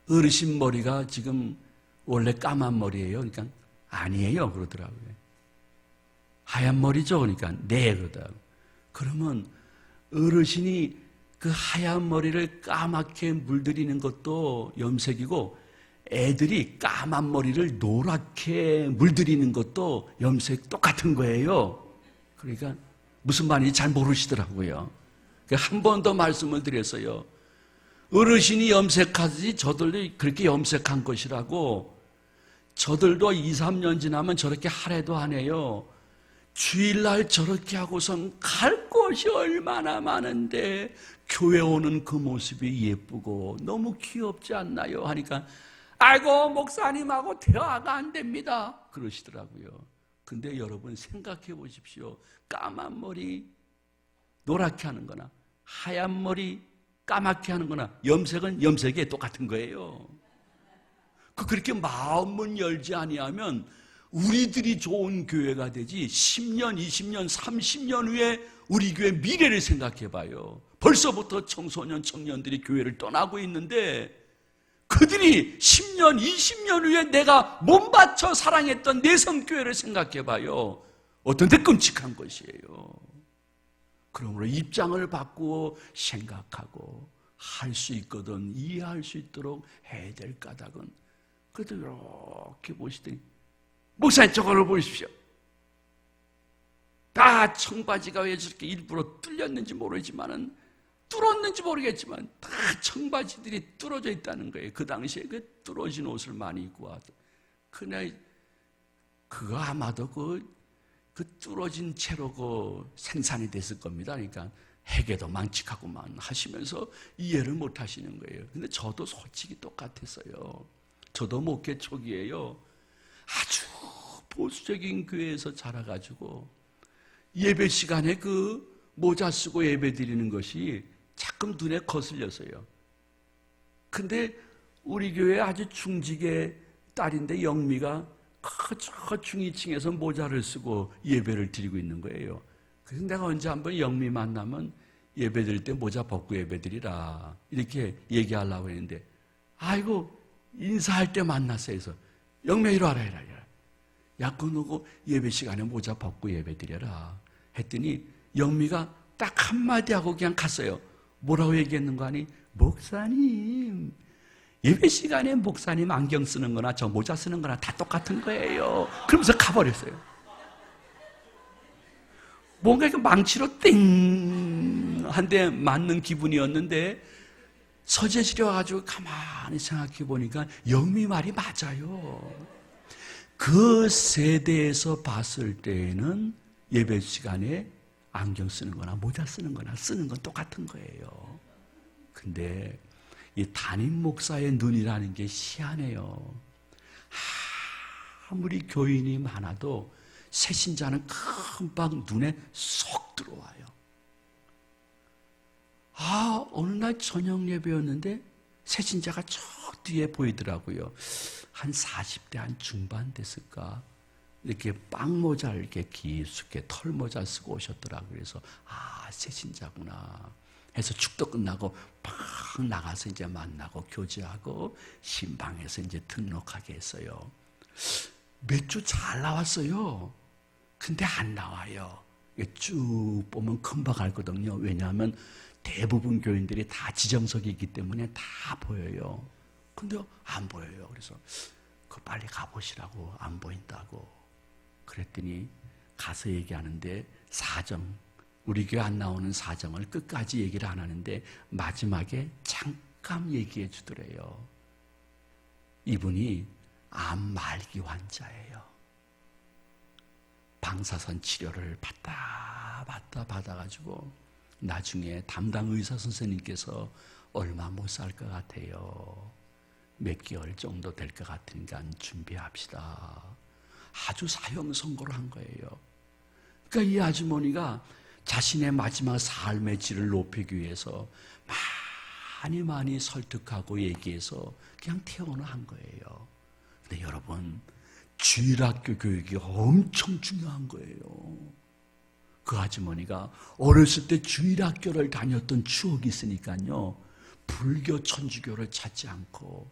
[SPEAKER 1] 어르신 머리가 지금 원래 까만 머리예요. 그러니까 아니에요 그러더라고요. 하얀 머리죠. 그러니까 네 그러더라고요. 그러면 어르신이 그 하얀 머리를 까맣게 물들이는 것도 염색이고 애들이 까만 머리를 노랗게 물들이는 것도 염색 똑같은 거예요. 그러니까 무슨 말인지 잘 모르시더라고요. 한 번 더 말씀을 드렸어요. 어르신이 염색하듯이 저들도 그렇게 염색한 것이라고. 저들도 2, 3년 지나면 저렇게 하래도 안 해요. 주일날 저렇게 하고선 갈 곳이 얼마나 많은데 교회 오는 그 모습이 예쁘고 너무 귀엽지 않나요? 하니까 아이고 목사님하고 대화가 안 됩니다 그러시더라고요. 근데 여러분 생각해 보십시오. 까만 머리 노랗게 하는 거나 하얀 머리 까맣게 하는 거나 염색은 염색이 똑같은 거예요. 그렇게 마음을 열지 아니하면 우리들이 좋은 교회가 되지 10년, 20년, 30년 후에 우리 교회 미래를 생각해 봐요. 벌써부터 청소년, 청년들이 교회를 떠나고 있는데 그들이 10년, 20년 후에 내가 몸 바쳐 사랑했던 내성교회를 생각해 봐요. 어떤 데 끔찍한 것이에요. 그러므로 입장을 바꾸어 생각하고 할 수 있거든 이해할 수 있도록 해야 될 까닭은 그래도 이렇게 보시더니 목사님 저거를 보십시오. 다 청바지가 왜 저렇게 일부러 뚫렸는지 모르지만은 뚫었는지 모르겠지만 다 청바지들이 뚫어져 있다는 거예요. 그 당시에 그 뚫어진 옷을 많이 입고 와서 그날 그거 아마도 그 뚫어진 채로 그 생산이 됐을 겁니다. 그러니까 회계도 망측하고만 하시면서 이해를 못 하시는 거예요. 근데 저도 솔직히 똑같았어요. 저도 목회 초기에요. 아주 보수적인 교회에서 자라가지고 예배 시간에 그 모자 쓰고 예배 드리는 것이 자꾸 눈에 거슬렸어요. 근데 우리 교회 아주 중직의 딸인데 영미가 저 중위층에서 모자를 쓰고 예배를 드리고 있는 거예요. 그래서 내가 언제 한번 영미 만나면 예배 드릴 때 모자 벗고 예배 드리라 이렇게 얘기하려고 했는데 아이고 인사할 때 만났어요. 그래서 영미 이리 와라 이리 와라. 야 그러고 예배 시간에 모자 벗고 예배 드려라 했더니 영미가 딱 한마디 하고 그냥 갔어요. 뭐라고 얘기했는가 하니 목사님 예배 시간에 목사님 안경 쓰는 거나 저 모자 쓰는 거나 다 똑같은 거예요. 그러면서 가버렸어요. 뭔가 이렇게 망치로 땡! 한 대 맞는 기분이었는데 서재실에 와가지고 가만히 생각해 보니까 영미 말이 맞아요. 그 세대에서 봤을 때에는 예배 시간에 안경 쓰는 거나 모자 쓰는 거나 쓰는 건 똑같은 거예요. 근데 이 담임 목사의 눈이라는 게 희한해요. 아무리 교인이 많아도 새신자는 금방 눈에 쏙 들어와요. 어느 날 저녁 예배였는데 새신자가 저 뒤에 보이더라고요. 한 40대 한 중반 됐을까? 이렇게 빵모자 이렇게 깊숙게 털모자 쓰고 오셨더라고요. 그래서 새신자구나 해서 축도 끝나고 팍 나가서 이제 만나고 교제하고 신방에서 이제 등록하게 했어요. 몇 주 잘 나왔어요. 근데 안 나와요. 쭉 보면 금방 알거든요. 왜냐하면 대부분 교인들이 다 지정석이 있기 때문에 다 보여요. 근데 안 보여요. 그래서 빨리 가보시라고, 안 보인다고. 그랬더니 가서 얘기하는데 사정, 우리 교회 안 나오는 사정을 끝까지 얘기를 안 하는데 마지막에 잠깐 얘기해 주더래요. 이분이 암 말기 환자예요. 방사선 치료를 받아가지고 나중에 담당 의사 선생님께서 얼마 못 살 것 같아요. 몇 개월 정도 될 것 같으니까 준비합시다. 아주 사형 선고를 한 거예요. 그러니까 이 아주머니가 자신의 마지막 삶의 질을 높이기 위해서 많이 설득하고 얘기해서 그냥 퇴원한 거예요. 근데 여러분, 주일학교 교육이 엄청 중요한 거예요. 그 아주머니가 어렸을 때 주일학교를 다녔던 추억이 있으니까요, 불교 천주교를 찾지 않고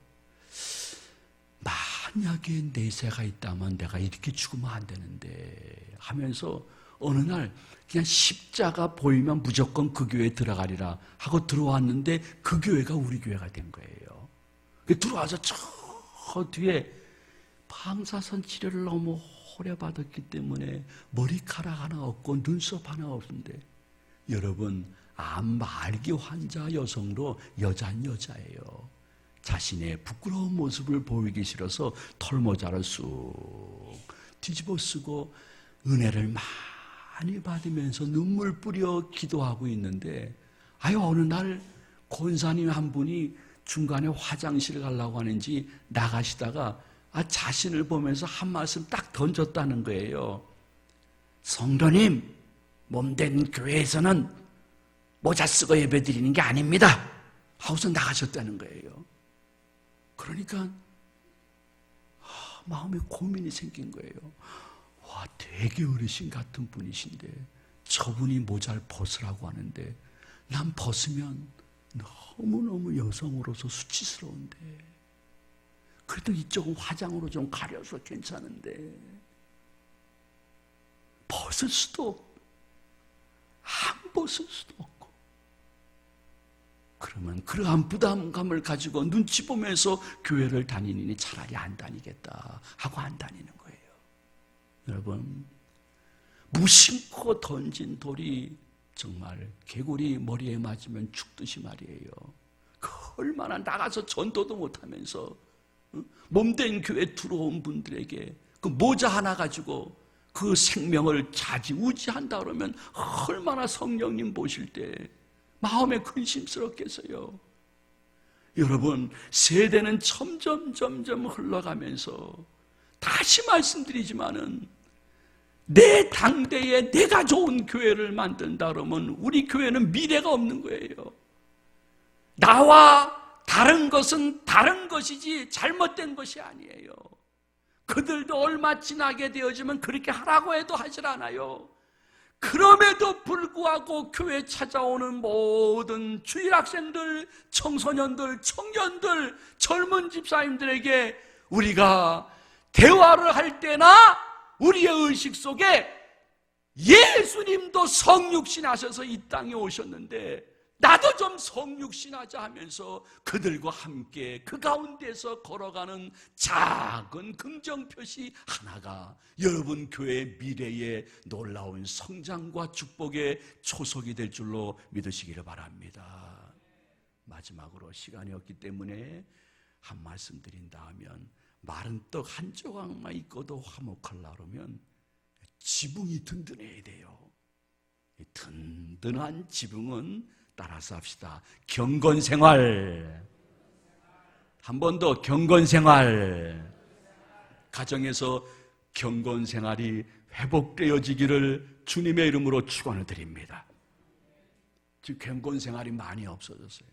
[SPEAKER 1] 만약에 내세가 있다면 내가 이렇게 죽으면 안 되는데 하면서 어느 날 그냥 십자가 보이면 무조건 그 교회에 들어가리라 하고 들어왔는데 그 교회가 우리 교회가 된 거예요. 들어와서 저 뒤에 방사선 치료를 너무 오래 받았기 때문에 머리카락 하나 없고 눈썹 하나 없는데, 여러분, 암 말기 환자 여성으로 여자는 여자예요. 자신의 부끄러운 모습을 보이기 싫어서 털모자를 쑥 뒤집어 쓰고 은혜를 많이 받으면서 눈물 뿌려 기도하고 있는데, 어느 날 권사님 한 분이 중간에 화장실 가려고 하는지 나가시다가 자신을 보면서 한 말씀 딱 던졌다는 거예요. 성도님, 몸된 교회에서는 모자 쓰고 예배 드리는 게 아닙니다 하고서 나가셨다는 거예요. 그러니까 마음에 고민이 생긴 거예요. 되게 어르신 같은 분이신데 저분이 모자를 벗으라고 하는데 난 벗으면 너무너무 여성으로서 수치스러운데, 그래도 이쪽은 화장으로 좀 가려서 괜찮은데 벗을 수도 없고 안 벗을 수도 없고, 그러면 그러한 부담감을 가지고 눈치 보면서 교회를 다니니 차라리 안 다니겠다 하고 안 다니는 거예요. 여러분, 무심코 던진 돌이 정말 개구리 머리에 맞으면 죽듯이 말이에요. 얼마나 나가서 전도도 못하면서 몸된 교회 들어온 분들에게 그 모자 하나 가지고 그 생명을 좌지우지한다 그러면 얼마나 성령님 보실 때 마음에 근심스럽겠어요. 여러분, 세대는 점점 흘러가면서 다시 말씀드리지만은 내 당대에 내가 좋은 교회를 만든다 그러면 우리 교회는 미래가 없는 거예요. 나와 다른 것은 다른 것이지 잘못된 것이 아니에요. 그들도 얼마 지나게 되어지면 그렇게 하라고 해도 하질 않아요. 그럼에도 불구하고 교회 찾아오는 모든 주일학생들, 청소년들, 청년들, 젊은 집사님들에게 우리가 대화를 할 때나 우리의 의식 속에 예수님도 성육신하셔서 이 땅에 오셨는데 나도 좀 성육신하자 하면서 그들과 함께 그 가운데서 걸어가는 작은 긍정표시 하나가 여러분 교회의 미래의 놀라운 성장과 축복의 초석이 될 줄로 믿으시기를 바랍니다. 마지막으로 시간이 없기 때문에 한 말씀 드린다 하면, 마른 떡 한 조각만 있고도 화목하려고 하면 지붕이 든든해야 돼요. 든든한 지붕은 따라서 합시다. 경건생활. 한 번 더, 경건생활. 가정에서 경건 생활이 회복되어지기를 주님의 이름으로 축원을 드립니다. 지금 경건 생활이 많이 없어졌어요.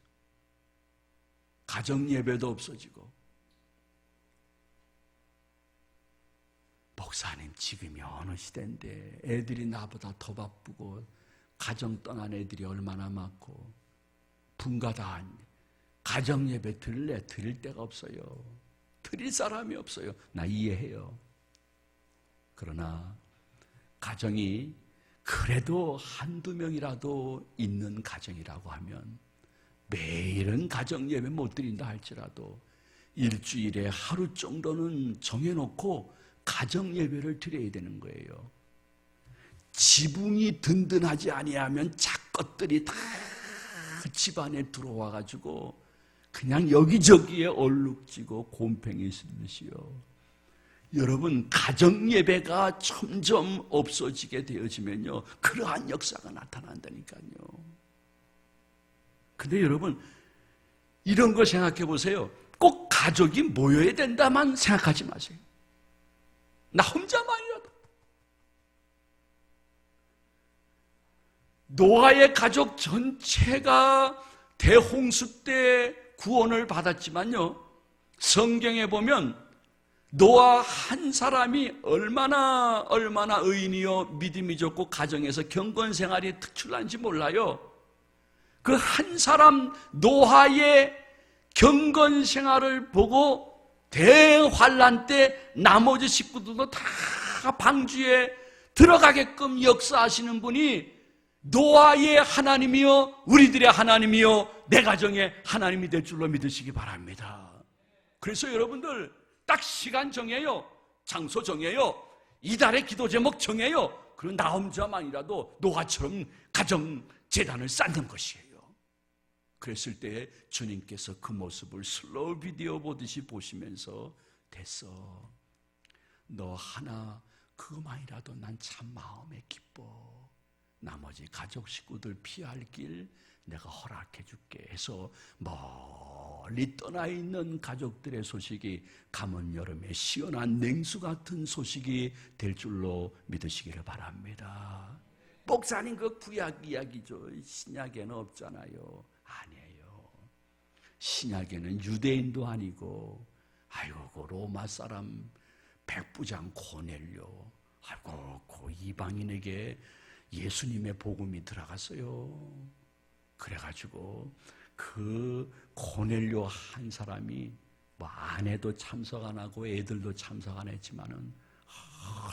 [SPEAKER 1] 가정 예배도 없어지고. 목사님, 지금이 어느 시대인데 애들이 나보다 더 바쁘고 가정 떠난 애들이 얼마나 많고 분가다. 가정 예배 드릴래? 드릴 데가 없어요. 드릴 사람이 없어요. 나 이해해요. 그러나 가정이 그래도 한두 명이라도 있는 가정이라고 하면, 매일은 가정 예배 못 드린다 할지라도 일주일에 하루 정도는 정해놓고 가정 예배를 드려야 되는 거예요. 지붕이 든든하지 아니하면 작것들이 다 집안에 들어와 가지고 그냥 여기저기에 얼룩지고 곰팡이 쓰듯이요. 여러분, 가정 예배가 점점 없어지게 되어지면요, 그러한 역사가 나타난다니까요. 근데 여러분, 이런 거 생각해 보세요. 꼭 가족이 모여야 된다만 생각하지 마세요. 나 혼자만이라도. 노아의 가족 전체가 대홍수 때 구원을 받았지만요, 성경에 보면 노아 한 사람이 얼마나 의인이요 믿음이 좋고 가정에서 경건 생활이 특출난지 몰라요. 그 한 사람 노아의 경건 생활을 보고 대환란 때 나머지 식구들도 다 방주에 들어가게끔 역사하시는 분이 노아의 하나님이요 우리들의 하나님이요 내 가정의 하나님이 될 줄로 믿으시기 바랍니다. 그래서 여러분들 딱 시간 정해요. 장소 정해요. 이달의 기도 제목 정해요. 그럼 나 혼자만이라도 노아처럼 가정 재단을 쌓는 것이에요. 그랬을 때 주님께서 그 모습을 슬로우 비디오 보듯이 보시면서, 됐어, 너 하나 그것만이라도 난 참 마음에 기뻐. 나머지 가족 식구들 피할 길 내가 허락해 줄게 해서 멀리 떠나 있는 가족들의 소식이 가면 여름에 시원한 냉수 같은 소식이 될 줄로 믿으시기를 바랍니다. 목사님, 그 구약 이야기죠. 신약에는 없잖아요. 아니에요. 신약에는 유대인도 아니고, 아이고 그 로마 사람 백부장 고넬료, 아이고 그 이방인에게 예수님의 복음이 들어갔어요. 그래가지고 그 고넬료 한 사람이 뭐 아내도 참석 안 하고 애들도 참석 안 했지만은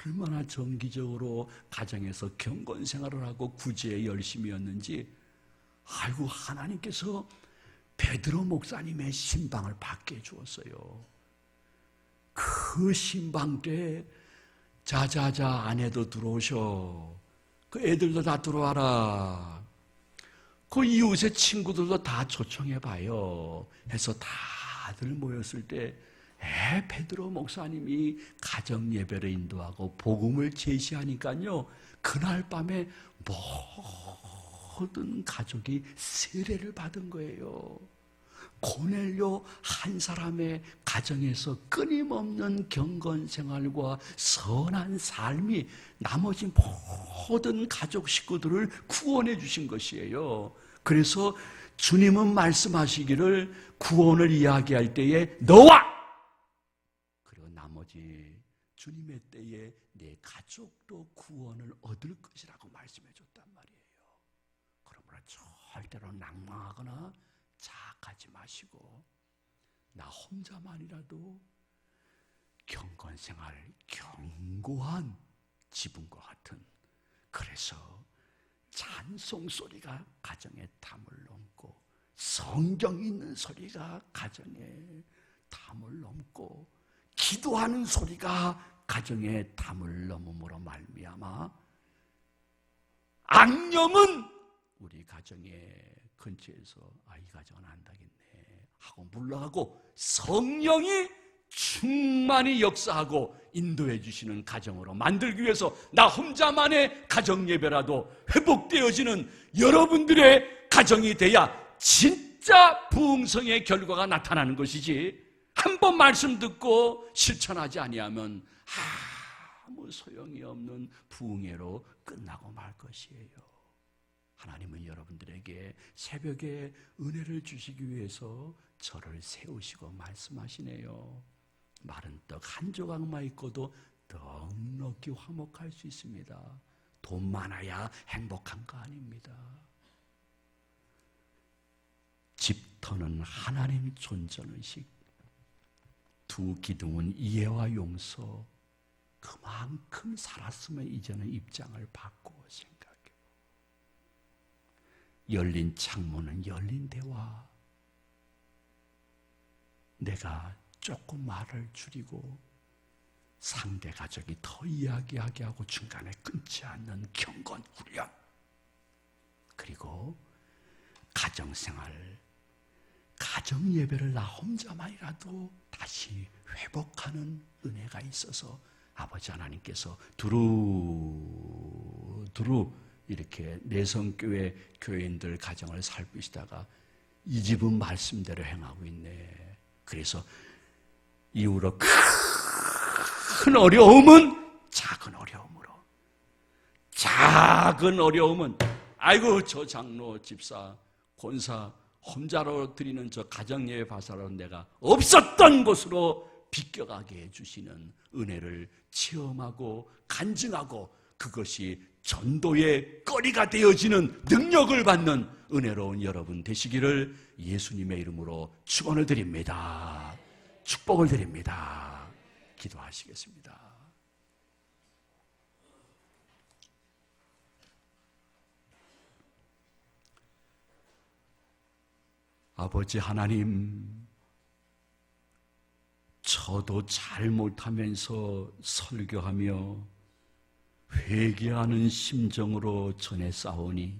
[SPEAKER 1] 얼마나 정기적으로 가정에서 경건 생활을 하고 구제에 열심이었는지, 아이고 하나님께서 베드로 목사님의 신방을 받게 해주었어요. 그 신방 때 자자자 아내도 들어오셔, 그 애들도 다 들어와라, 그 이웃의 친구들도 다 초청해봐요 해서 다들 모였을 때 베드로 목사님이 가정 예배를 인도하고 복음을 제시하니까요, 그날 밤에 모든 가족이 세례를 받은 거예요. 고넬료 한 사람의 가정에서 끊임없는 경건 생활과 선한 삶이 나머지 모든 가족 식구들을 구원해 주신 것이에요. 그래서 주님은 말씀하시기를 구원을 이야기할 때에 너와 그리고 나머지 주님의 때에 내 가족도 구원을 얻을 것이라고 말씀해 줬단 말이에요. 그러므로 절대로 낭망하거나 자학하지 마시고, 나 혼자만이라도 경건생활, 견고한 지붕과 같은, 그래서 찬송 소리가 가정에 담을 넘고 성경 있는 소리가 가정에 담을 넘고 기도하는 소리가 가정에 담을 넘음으로 말미암아 악령은 우리 가정에 근처에서 이 가정은 안 되겠네 하고 물러가고 성령이 충만히 역사하고 인도해 주시는 가정으로 만들기 위해서 나 혼자만의 가정 예배라도 회복되어지는 여러분들의 가정이 돼야 진짜 부흥성의 결과가 나타나는 것이지, 한 번 말씀 듣고 실천하지 아니하면 아무 소용이 없는 부흥회로 끝나고 말 것이에요. 하나님은 여러분들에게 새벽에 은혜를 주시기 위해서 저를 세우시고 말씀하시네요. 마른 떡 한 조각만 있고도 넉넉히 화목할 수 있습니다. 돈 많아야 행복한 거 아닙니다. 집터는 하나님 존전의식, 두 기둥은 이해와 용서. 그만큼 살았으면 이제는 입장을 바꾸어 생각해. 열린 창문은 열린 대화. 내가 조금 말을 줄이고 상대 가족이 더 이야기하게 하고 중간에 끊지 않는 경건 훈련. 그리고 가정생활, 가정 예배를 나 혼자만이라도 다시 회복하는 은혜가 있어서 아버지 하나님께서 두루 이렇게 내성교회 교인들 가정을 살피시다가 이 집은 말씀대로 행하고 있네. 그래서 이후로 큰 어려움은 작은 어려움으로, 작은 어려움은 아이고 저 장로 집사 권사 혼자로 드리는 저 가정예배 바사로 내가 없었던 곳으로 비껴가게 해주시는 은혜를 체험하고 간증하고 그것이 전도의 거리가 되어지는 능력을 받는 은혜로운 여러분 되시기를 예수님의 이름으로 축원을 드립니다. 축복을 드립니다. 기도하시겠습니다. 아버지 하나님, 저도 잘못하면서 설교하며 회개하는 심정으로 전해 싸우니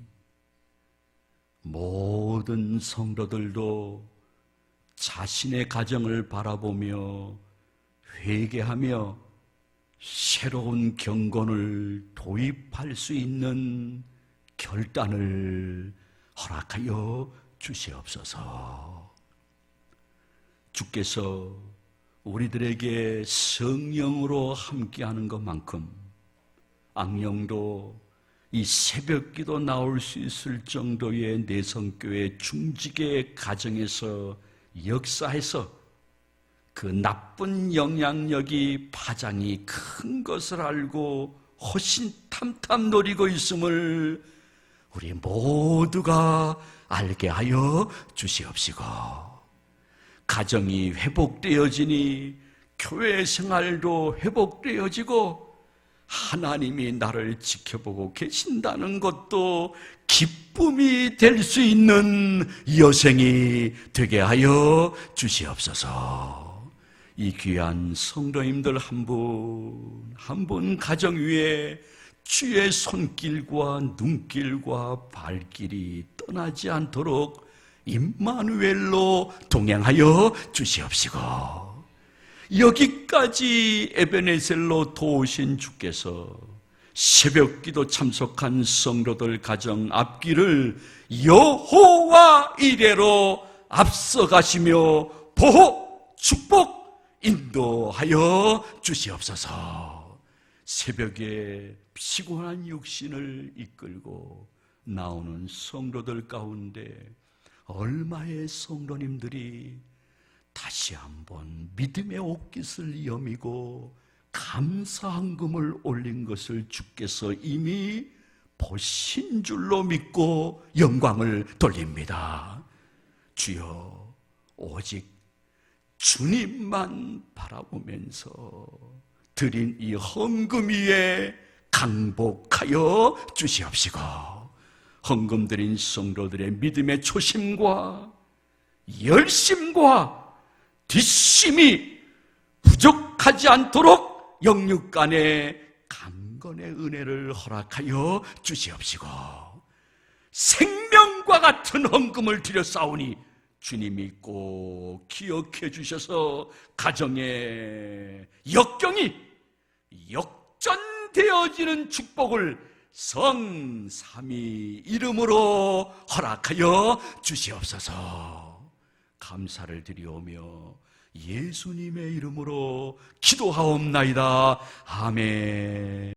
[SPEAKER 1] 모든 성도들도 자신의 가정을 바라보며 회개하며 새로운 경건을 도입할 수 있는 결단을 허락하여 주시옵소서. 주께서 우리들에게 성령으로 함께하는 것만큼 악령도 이 새벽기도 나올 수 있을 정도의 내성교회 중직의 가정에서 역사해서 그 나쁜 영향력이 파장이 큰 것을 알고 호신탐탐 노리고 있음을 우리 모두가 알게 하여 주시옵시고, 가정이 회복되어지니 교회 생활도 회복되어지고 하나님이 나를 지켜보고 계신다는 것도 기쁨이 될 수 있는 여생이 되게 하여 주시옵소서. 이 귀한 성도님들 한 분 한 분 가정 위에 주의 손길과 눈길과 발길이 떠나지 않도록 임마누엘로 동행하여 주시옵시고, 여기까지 에베네셀로 도우신 주께서 새벽기도 참석한 성도들 가정 앞길을 여호와 이레로 앞서가시며 보호, 축복, 인도하여 주시옵소서. 새벽에 피곤한 육신을 이끌고 나오는 성도들 가운데 얼마의 성도님들이 다시 한번 믿음의 옷깃을 여미고 감사한금을 올린 것을 주께서 이미 보신 줄로 믿고 영광을 돌립니다. 주여, 오직 주님만 바라보면서 드린 이 헌금 위에 강복하여 주시옵시고, 헌금 드린 성도들의 믿음의 초심과 열심과 뒷심이 부족하지 않도록 영육간의 강건의 은혜를 허락하여 주시옵시고, 생명과 같은 헌금을 드렸사오니 주님이 꼭 기억해 주셔서 가정의 역경이 역전되어지는 축복을 성삼위 이름으로 허락하여 주시옵소서. 감사를 드리오며 예수님의 이름으로 기도하옵나이다. 아멘.